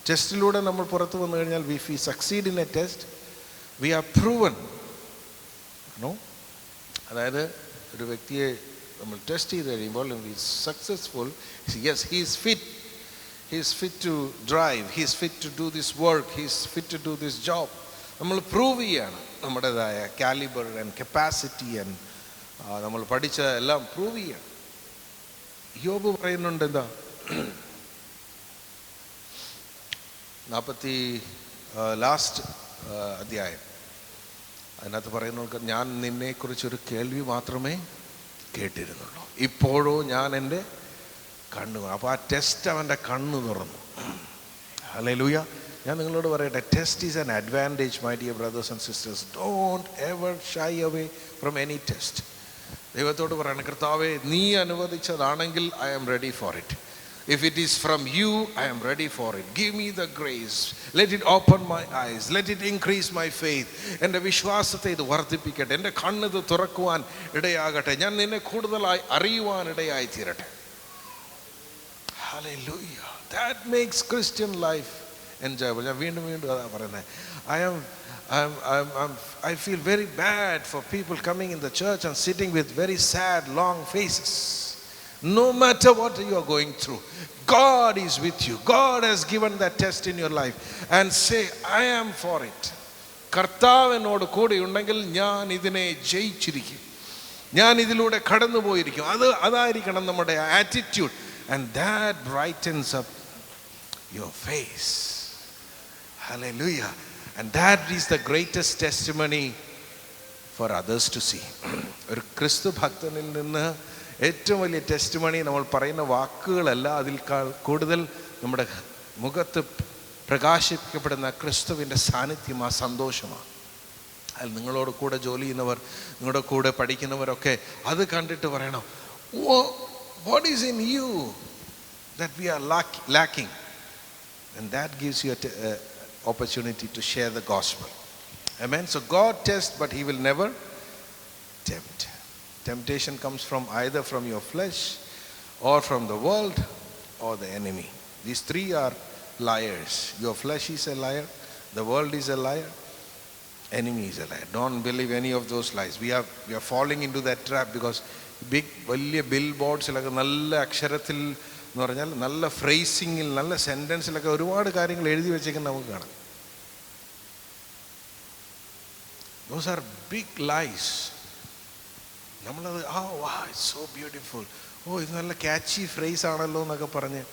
Speaker 1: ടെസ്റ്റിലൂടെ നമ്മൾ പുറത്തു വന്നു കഴിഞ്ഞാൽ if we succeed in a test, we are proven. അതായത് ഒരു വ്യക്തിയെ നമ്മൾ ടെസ്റ്റ് ചെയ്ത് കഴിയുമ്പോൾ he is successful, yes, he is fit to drive, he is fit to do this work, he is fit to do this job. നമ്മൾ പ്രൂവ് ചെയ്യാണ് നമ്മുടേതായ കാലിബർ ആൻഡ് കപ്പാസിറ്റി ആൻഡ് നമ്മൾ പഠിച്ച എല്ലാം പ്രൂവ് ചെയ്യാണ്. യോബ് പറയുന്നുണ്ട് എന്താ, 40 ലാസ്റ്റ് അധ്യായം, അതിനകത്ത് പറയുന്നത്, ഞാൻ നിന്നെക്കുറിച്ചൊരു കേൾവി മാത്രമേ കേട്ടിരുന്നുള്ളൂ, ഇപ്പോഴോ ഞാൻ എൻ്റെ കണ്ണു. അപ്പോൾ ആ ടെസ്റ്റ് അവൻ്റെ കണ്ണ് തുറന്നു. ഹല്ലേലൂയ. ഞാൻ നിങ്ങളോട് പറയട്ടെ, test is an advantage my dear brothers and sisters. Don't ever shy away from any test. ദൈവത്തോട് പറയണം, കർത്താവേ നീ അനുവദിച്ചതാണെങ്കിൽ I am ready for it. If it is from you, I am ready for it. Give me the grace. Let it open my eyes. Let it increase my faith. എൻ്റെ വിശ്വാസത്തെ ഇത് വർദ്ധിപ്പിക്കട്ടെ. എൻ്റെ കണ്ണിത് തുറക്കുവാൻ ഇടയാകട്ടെ. ഞാൻ നിന്നെ കൂടുതലായി അറിയുവാൻ ഇടയായി തീരട്ടെ. Hallelujah. That makes Christian life enjoyable. ഞാൻ വീണ്ടും വീണ്ടും അതാ പറയുന്നത്. I feel very bad for people coming in the church and sitting with very sad, long faces. No matter what you are going through, God is with you. God has given that test in your life. And say, I am for it. കർത്താവ് എന്നോട് കൂടെ ഉണ്ടെങ്കിൽ ഞാൻ ഇതിനെ ജയിച്ചിരിക്കും, ഞാൻ ഇതിലൂടെ കടന്നു പോയിരിക്കും. അതായിരിക്കണം നമ്മുടെ attitude. And that brightens up your face. Hallelujah. And that is the greatest testimony for others to see. ഒരു ക്രിസ്തു ഭക്തനിൽ നിന്ന് ഏറ്റവും വലിയ ടെസ്റ്റിമണി നമ്മൾ പറയുന്ന വാക്കുകളല്ല, അതിൽ കൂടുതൽ നമ്മുടെ മുഖത്ത് പ്രകാശിപ്പിക്കപ്പെടുന്ന ക്രിസ്തുവിൻ്റെ സാന്നിധ്യം, ആ സന്തോഷമാണ്. അതിൽ നിങ്ങളോട് കൂടെ ജോലി ചെയ്യുന്നവർ, നിങ്ങളുടെ കൂടെ പഠിക്കുന്നവരൊക്കെ അത് കണ്ടിട്ട് പറയണം, what is in you that we are lacking? And that gives you an opportunity to share the gospel. Amen. So God tests, but he will never tempt. Temptation comes from either from your flesh or from the world or the enemy. These three are liars. Your flesh is a liar, the world is a liar, enemy is a liar. Don't believe any of those lies. We are falling into that trap because big വലിയ ബിൽ ബോർഡ്സിലൊക്കെ നല്ല അക്ഷരത്തിൽ എന്ന് പറഞ്ഞാൽ നല്ല ഫ്രേസിങ്ങിൽ നല്ല സെൻറ്റൻസിലൊക്കെ ഒരുപാട് കാര്യങ്ങൾ എഴുതി വെച്ചേക്കുന്നത് നമുക്ക് കാണാം. Those are big lies. നമ്മളത് ഇറ്റ്സ് സോ ബ്യൂട്ടിഫുൾ, ഇത് നല്ല ക്യാച്ചി ഫ്രേസ് ആണല്ലോ എന്നൊക്കെ പറഞ്ഞ്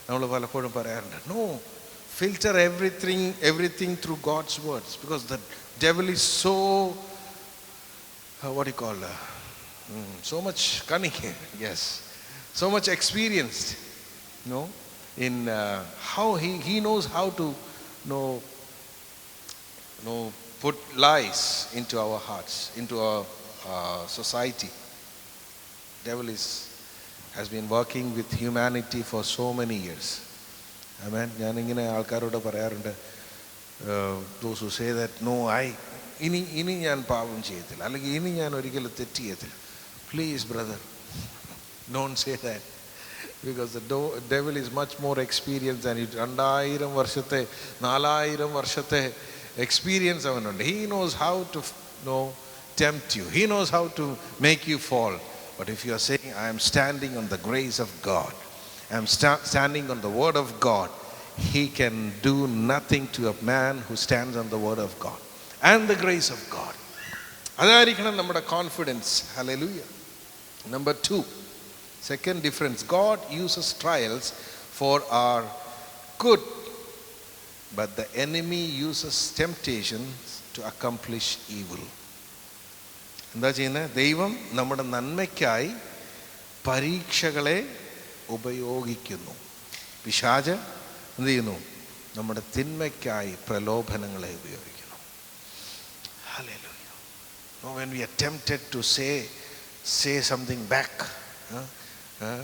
Speaker 1: നമ്മൾ പലപ്പോഴും പറയാറുണ്ട്. No, filter everything through God's words, because the devil is so so much cunning, yes, so much experienced, in how he knows how to put lies into our hearts, into our society. Devil has been working with humanity for so many years. Amen. ഞാനിങ്ങനെ ആൾക്കാരോട് പറയാറുണ്ട്, those who say that no, ഇനി ഞാൻ പാപം ചെയ്യത്തില്ല, അല്ലെങ്കിൽ ഇനി ഞാൻ ഒരിക്കലും തെറ്റ് ചെയ്യത്തില്ല. Please brother, don't say that, because the devil is much more experienced than you. 2000 വർഷത്തെ 4000 വർഷത്തെ എക്സ്പീരിയൻസ് അവനുണ്ട്. He knows how to tempt you. He knows how to make you fall. But if you are saying, I am standing on the grace of God, I am standing on the word of God, he can do nothing to a man who stands on the word of God and the grace of God. അതായിരിക്കണം നമ്മുടെ confidence. Hallelujah. Number 2, second difference, God uses trials for our good, but the enemy uses temptations to accomplish evil. എന്താ ചെയ്യുന്നത്? ദൈവം നമ്മുടെ നന്മയ്ക്കായി പരീക്ഷകളെ ഉപയോഗിക്കുന്നു. പിശാച് എന്ത് ചെയ്യുന്നു? നമ്മുടെ തിന്മയ്ക്കായി പ്രലോഭനങ്ങളെ ഉപയോഗിക്കുന്നു. Hallelujah. When we are tempted to say something back,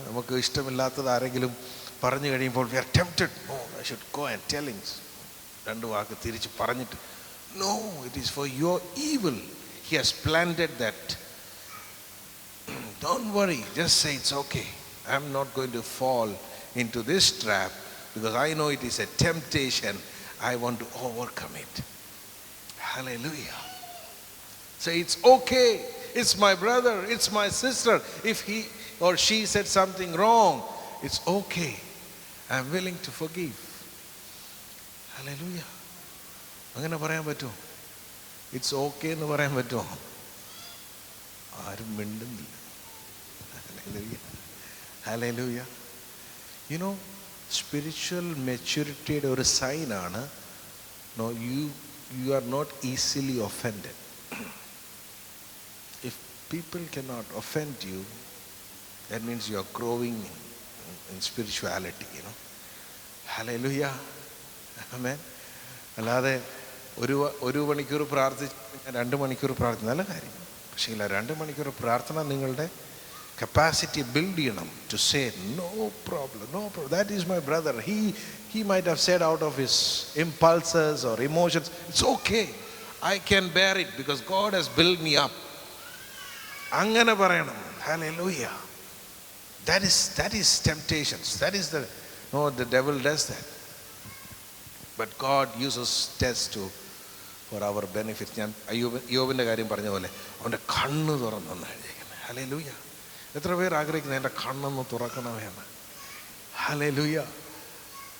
Speaker 1: നമുക്ക് ഇഷ്ടമില്ലാത്തത് ആരെങ്കിലും പറഞ്ഞു കഴിയുമ്പോൾ we are tempted, no, I should go and tell him, രണ്ട് വാക്ക് തിരിച്ച് പറഞ്ഞിട്ട്, no, it is for your evil. He has planted that. Don't worry, just say it's okay. I'm not going to fall into this trap because I know it is a temptation. I want to overcome it. Hallelujah. Say it's okay. It's my brother, it's my sister. If he or she said something wrong, it's okay. I'm willing to forgive. Hallelujah. അങ്ങനെ പറയാൻ പറ്റുമോ? ഇറ്റ്സ് ഓക്കെ എന്ന് പറയാൻ പറ്റുമോ? ആരും മിണ്ടുന്നില്ല. ഹല്ലേലൂയ. സ്പിരിച്വൽ മെച്യൂരിറ്റിയുടെ ഒരു സൈനാണ് you are not easily offended. If people cannot offend you, that means you are growing in spirituality. Hallelujah. Amen. അല്ലാതെ ഒരു മണിക്കൂർ പ്രാർത്ഥിച്ച് 2 മണിക്കൂർ പ്രാർത്ഥന നല്ല കാര്യം, പക്ഷേ 2 മണിക്കൂർ പ്രാർത്ഥന നിങ്ങളുടെ capacity build ചെയ്യണം to say no problem. That is my brother. He might have said out of his impulses or emotions, it's okay, I can bear it because God has built me up. അങ്ങനെ പറയണം. Hallelujah. That is temptations. That is the No, the devil does that. But God uses tests for our benefit. ഞാൻ യോബിൻ്റെ കാര്യം പറഞ്ഞ പോലെ അവൻ്റെ കണ്ണ് തുറന്നെന്ന് എഴുതിയിരിക്കുന്നത്. ഹല്ലേലൂയ. എത്ര പേർ ആഗ്രഹിക്കുന്നത് എൻ്റെ കണ്ണൊന്ന് തുറക്കണമെന്ന്? ഹല്ലേലൂയ.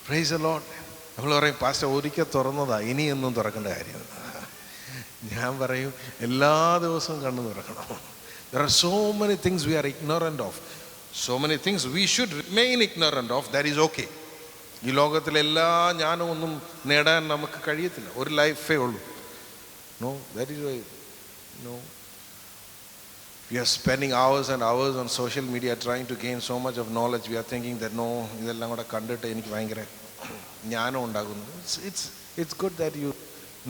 Speaker 1: Praise the Lord. നമ്മൾ പറയും പാസ്റ്റർ ഒരിക്കൽ തുറന്നതാ, ഇനിയൊന്നും തുറക്കേണ്ട കാര്യമില്ല. ഞാൻ പറയും എല്ലാ ദിവസവും കണ്ണ് തുറക്കണം. There are so many things we are ignorant of. So many things we should remain ignorant of. That is okay. ഈ ലോകത്തിലെല്ലാ ജ്ഞാനവും ഒന്നും നേടാൻ നമുക്ക് കഴിയത്തില്ല. ഒരു ലൈഫേ ഉള്ളൂ. No, that is why, no. We are spending hours and hours on social media trying to gain so much of knowledge. We are thinking that no, ഇതെല്ലാം കൂടെ കണ്ടിട്ട് എനിക്ക് ഭയങ്കര ജ്ഞാനം ഉണ്ടാകുന്നു. It's good that you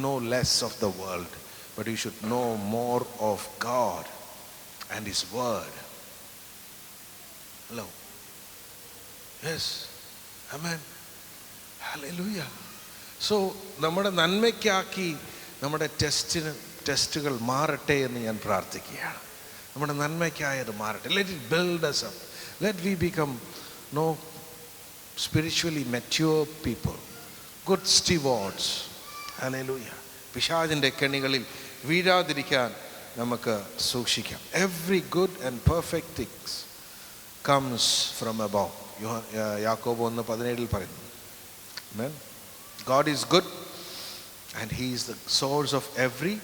Speaker 1: know less of the world, but you should know more of God and His Word. Hello. Yes. Amen. Hallelujah. So നമ്മുടെ നന്മയ്ക്കാക്കി നമ്മുടെ ടെസ്റ്റുകൾ മാറട്ടെ എന്ന് ഞാൻ പ്രാർത്ഥിക്കുകയാണ്. നമ്മുടെ നന്മയ്ക്കായത് മാറട്ടെ. Let it build us up. Let we become spiritually mature people, good stewards. Hallelujah. പിശാചിൻ്റെ കെണികളിൽ വീഴാതിരിക്കാൻ നമുക്ക് സൂക്ഷിക്കാം. Every good and perfect things comes from above. യാക്കോബ് 1:17 പറയുന്നു. Amen. God is good and He is the source of every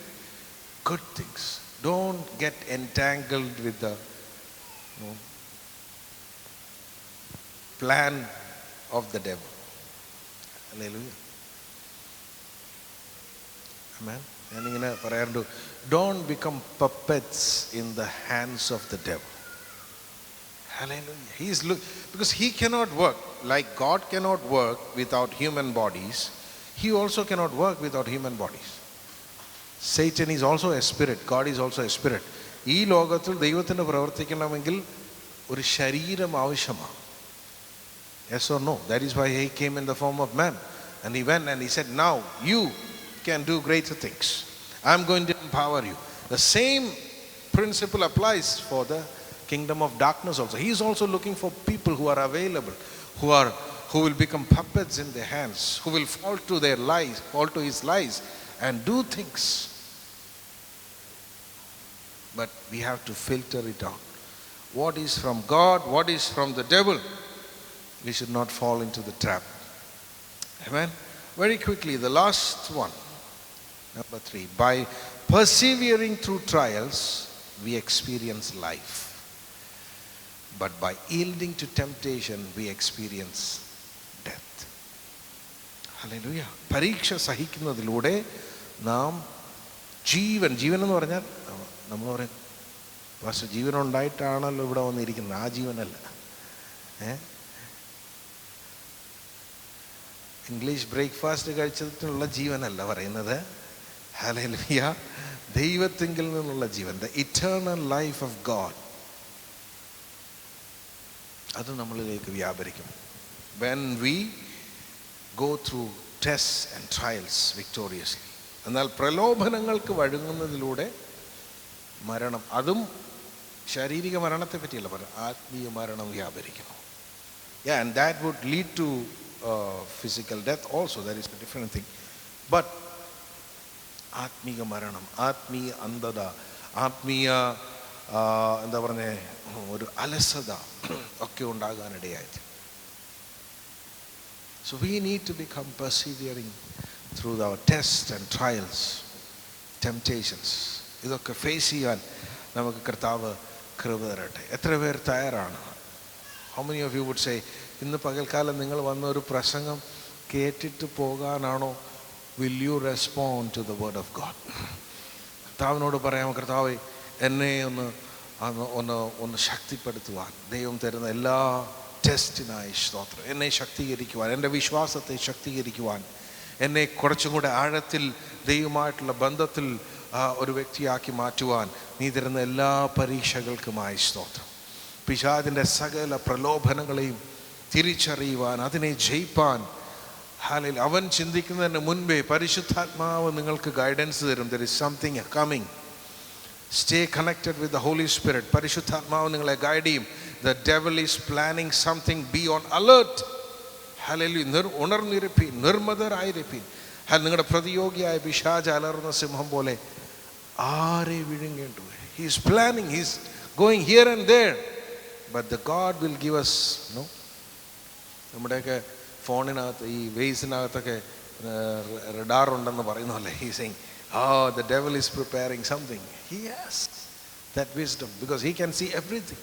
Speaker 1: good things. Don't get entangled with the plan of the devil. Hallelujah. Amen. ഞാനിങ്ങനെ പറയാറുണ്ട്, don't become puppets in the hands of the devil. Hallelujah. Because he cannot work like God cannot work without human bodies. He also cannot work without human bodies. Satan is also a spirit. God is also a spirit. ഈ ലോകത്തിൽ ദൈവത്തിന് പ്രവർത്തിക്കണമെങ്കിൽ ഒരു ശരീരം ആവശ്യമാണ്. Yes or no? That is why He came in the form of man. And He went and He said, now you can do greater things. I'm going to empower you. The same principle applies for the kingdom of darkness also. He is also looking for people who are available, who will become puppets in their hands, who will fall to their lies, fall to his lies and do things. But we have to filter it out. What is from God, what is from the devil? We should not fall into the trap. Amen. Very quickly, the last one, number 3. By persevering through trials, we experience life. But by yielding to temptation, we experience death. Hallelujah. പരീക്ഷ സഹിക്കുന്നതിലൂടെ നാം ജീവൻ എന്ന് പറഞ്ഞാൽ നമ്മൾ പറയും പക്ഷെ ജീവൻ ഉണ്ടായിട്ടാണല്ലോ ഇവിടെ വന്നിരിക്കുന്നത്. ആ ജീവനല്ല. ഇംഗ്ലീഷ് ബ്രേക്ക്ഫാസ്റ്റ് കഴിച്ചിട്ടുള്ള ജീവനല്ല പറയുന്നത്. ഹല്ലേലൂയ. ദൈവത്തിങ്കിൽ നിന്നുള്ള ജീവൻ, the eternal life of God, അത് നമ്മളിലേക്ക് വ്യാപരിക്കും. When we go through tests and trials victoriously. എന്നാൽ പ്രലോഭനങ്ങൾക്ക് വഴങ്ങുന്നതിലൂടെ മരണം, അതും ശാരീരിക മരണത്തെ പറ്റിയല്ല പറയുക, ആത്മീയ മരണം വ്യാപരിക്കുന്നു. Yeah, and that would lead to physical death also. That is a different thing. But ആത്മീയ മരണം, ആത്മീയ അന്ധത, ആത്മീയ എന്താ പറഞ്ഞ ഒരു അലസത ഒക്കെ ഉണ്ടാകാനിടയായിട്ട്. So we need to become persevering through our tests and trials, temptations. ഇതൊക്കെ ഫേസ് ചെയ്യാൻ നമുക്ക് കർത്താവ് കൃപ തരട്ടെ. എത്ര പേർ തയ്യാറാണ്? How many of you would say, ഇന്ന് പകൽക്കാലം നിങ്ങൾ വന്ന ഒരു പ്രസംഗം കേട്ടിട്ട് പോകാനാണോ? Will you respond to the word of God? കർത്താവിനോട് പറയാമോ, കർത്താവേ എന്നെ ഒന്ന് ശക്തിപ്പെടുത്തുവാൻ, ദൈവം തരുന്ന എല്ലാ ടെസ്റ്റിനായി സ്തോത്രം. എന്നെ ശക്തീകരിക്കുവാൻ, എൻ്റെ വിശ്വാസത്തെ ശക്തീകരിക്കുവാൻ, എന്നെ കുറച്ചും കൂടെ ആഴത്തിൽ ദൈവമായിട്ടുള്ള ബന്ധത്തിൽ ഒരു വ്യക്തിയാക്കി മാറ്റുവാൻ നീ തരുന്ന എല്ലാ പരീക്ഷകൾക്കുമായി സ്തോത്രം. പിശാചിൻ്റെ സകല പ്രലോഭനങ്ങളെയും തിരിച്ചറിയുവാൻ, അതിനെ ജയിപ്പാൻ, ഹല്ലേലൂയ, അവൻ ചിന്തിക്കുന്നതിന് മുൻപേ പരിശുദ്ധാത്മാവ് നിങ്ങൾക്ക് ഗൈഡൻസ് തരും. There is something coming. Stay connected with the Holy Spirit. പരിശുദ്ധാത്മാവ് നിങ്ങളെ ഗൈഡ് ചെയ്യും. The devil is planning something. Be on alert. ഹല്ലേലൂയ. ഉണർന്നിരിപ്പീൻ, നിർമ്മതരായിരിപ്പീൻ. നിങ്ങളുടെ പ്രതിയോഗിയായ പിശാച് അലർന്ന സിംഹം പോലെ ആരെ വിഴുങ്ങേണ്ടു. He is planning, he is going here and there, but the God will give us, no. നമ്മുടെയൊക്കെ ഫോണിനകത്ത് ഈ വേസിനകത്തൊക്കെ റഡാർ ഉണ്ടെന്ന് പറയുന്നല്ലേ. He is saying, oh, the devil is preparing something. He has that wisdom because he can see everything.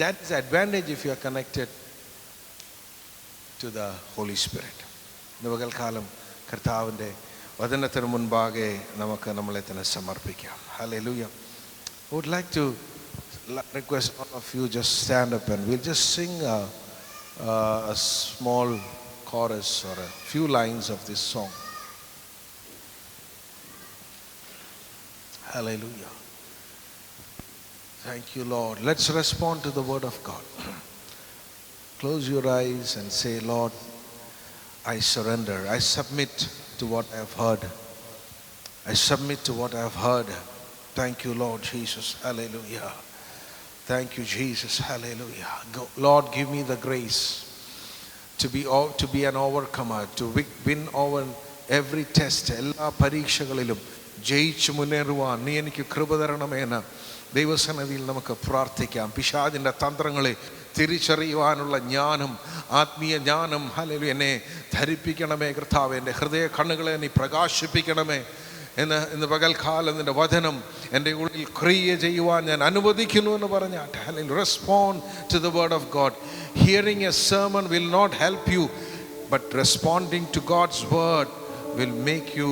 Speaker 1: That is the advantage if you are connected to the Holy Spirit. ഇന്ന് പകൽക്കാലം കർത്താവിൻ്റെ വചനത്തിന് മുൻപാകെ നമുക്ക് നമ്മളെ തന്നെ സമർപ്പിക്കാം. Hallelujah. I would like to request all of you just stand up and we'll just sing a small chorus or a few lines of this song. Hallelujah. Thank you, Lord. Let's respond to the word of God. Close your eyes and say, Lord, I surrender. I submit to what I have heard. I submit to what I have heard. Thank you, Lord Jesus. Hallelujah. Thank you, Jesus. Hallelujah. Lord, give me the grace to be an overcomer, to win over every test. എല്ലാ പരീക്ഷകളിലും ജയിച്ചു മുന്നേറുവാൻ നീ എനിക്ക് കൃപ തരണമെന്ന് ദൈവസന്നിധിയിൽ നമുക്ക് പ്രാർത്ഥിക്കാം. പിശാചിൻ്റെ തന്ത്രങ്ങളെ തിരിച്ചറിയുവാനുള്ള ജ്ഞാനം, ആത്മീയ ജ്ഞാനം, ഹല്ലേലൂയ, എന്നെ ധരിപ്പിക്കണമേ കർത്താവേ. എൻ്റെ ഹൃദയ കണ്ണുകളെ നീ പ്രകാശിപ്പിക്കണമേ എന്ന് പകൽക്കാലം നിൻ്റെ വചനം എൻ്റെ ഉള്ളിൽ ക്രിയ ചെയ്യുവാൻ ഞാൻ അനുവദിക്കുന്നു എന്ന് പറഞ്ഞാൽ, hallelujah, respond to the word of God. Hearing a sermon will not help you, but responding to God's word will make you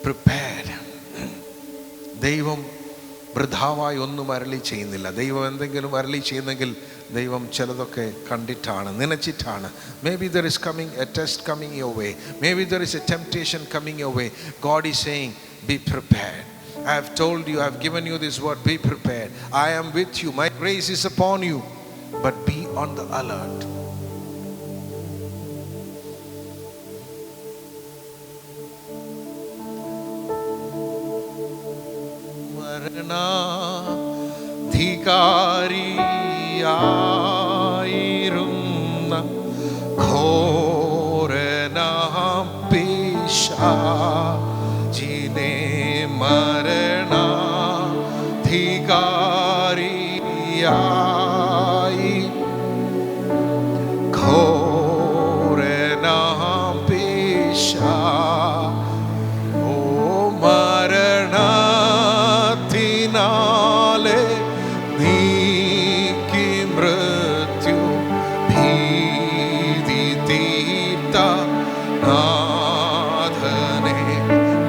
Speaker 1: prepared. ദൈവം വൃഥാവായി ഒന്നും അരുളി ചെയ്യുന്നില്ല. ദൈവം എന്തെങ്കിലും അരുളി ചെയ്യുന്നെങ്കിൽ ദൈവം ചിലതൊക്കെ കണ്ടിട്ടാണ്, നനച്ചിട്ടാണ്. Maybe there is coming a test coming your way. Maybe there is a temptation coming your way. God is saying, be prepared. I have told you, I have given you this word, be prepared. I am with you. My grace is upon you. But be on the alert. ധികാരിയായിരുന്ന ഘോരനാം പിശാചിനെ മരണാധികാരിയായി ഘോരനാം പിശാ മരണത്തിനാലെ നീക്കി മൃത്യു ഭീതി തീർത്ത നാഥനെ,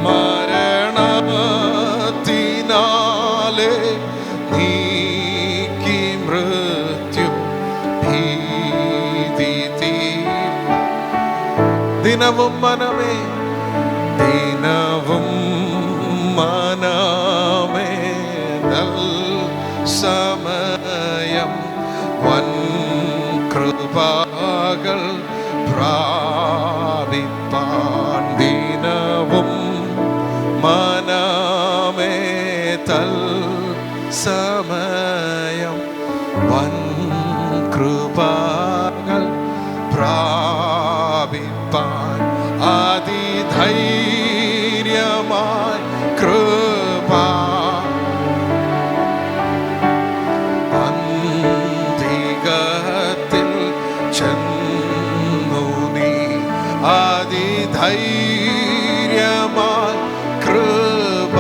Speaker 1: മരണത്തിനാലെ നീക്കി മൃത്യു ഭീതി തീർത്ത ദിനവും മനമേ, ദിനവും മനമേ സമയം വൻ കൃപകൾ പ്രാപിപ്പാൻ. ദിനവും മനമേ സമയം വൻ കൃപകൾ പ്രാപിപ്പാൻ. അതിധൈര്യമായി കൃപ അന്തികത്തിൽ ചെന്നു നീ. അതിധൈര്യമായി കൃപാസനത്തിൽ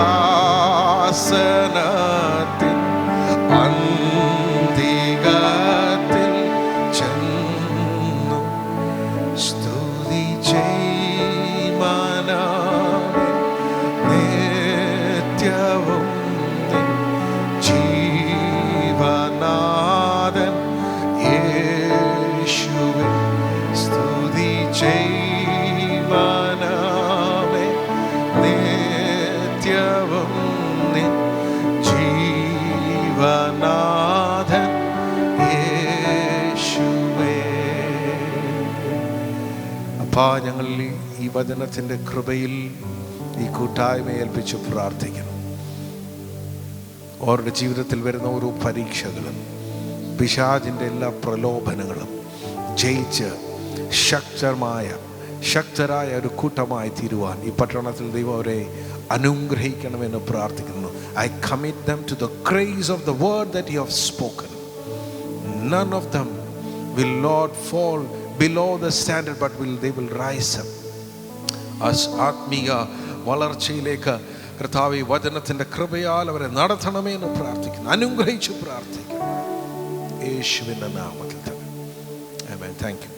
Speaker 1: അന്തികത്തിൽ ചെന്നു. സ്തുതി ചെയ്മനമേ നിത്യവും ജീവനാഥൻ യേശുവേ. സ്തുതി ചെയ്മനമേ നിത്യവും ജീവനാഥൻ യേശുവേ. അപ്പാ, ഞങ്ങൾ ഈ വചനത്തിൻ്റെ കൃപയിൽ ഈ കൂട്ടായ്മയെ ഏൽപ്പിച്ച് പ്രാർത്ഥിക്കുന്നു. അവരുടെ ജീവിതത്തിൽ വരുന്ന ഓരോ പരീക്ഷകളും പിശാചിൻ്റെ എല്ലാ പ്രലോഭനങ്ങളും ജയിച്ച് ശക്തരായ ഒരു കൂട്ടമായി തീരുവാൻ ഈ പട്ടണത്തിൽ ദൈവം അവരെ അനുഗ്രഹിക്കണമെന്ന് പ്രാർത്ഥിക്കുന്നു. I commit them to the grace of the word that you have spoken. None of them will, Lord, fall below the standard, but they will rise up. ആത്മീയ വളർച്ചയിലേക്ക് കർത്താവേ വചനത്തിൻ്റെ കൃപയാൽ അവരെ നടത്തണമേ എന്ന് പ്രാർത്ഥിക്കുന്നു, അനുഗ്രഹിച്ച് പ്രാർത്ഥിക്കുന്നു യേശുവിൻ്റെ നാമത്തിൽ തന്നെ. ആമേൻ. Thank U.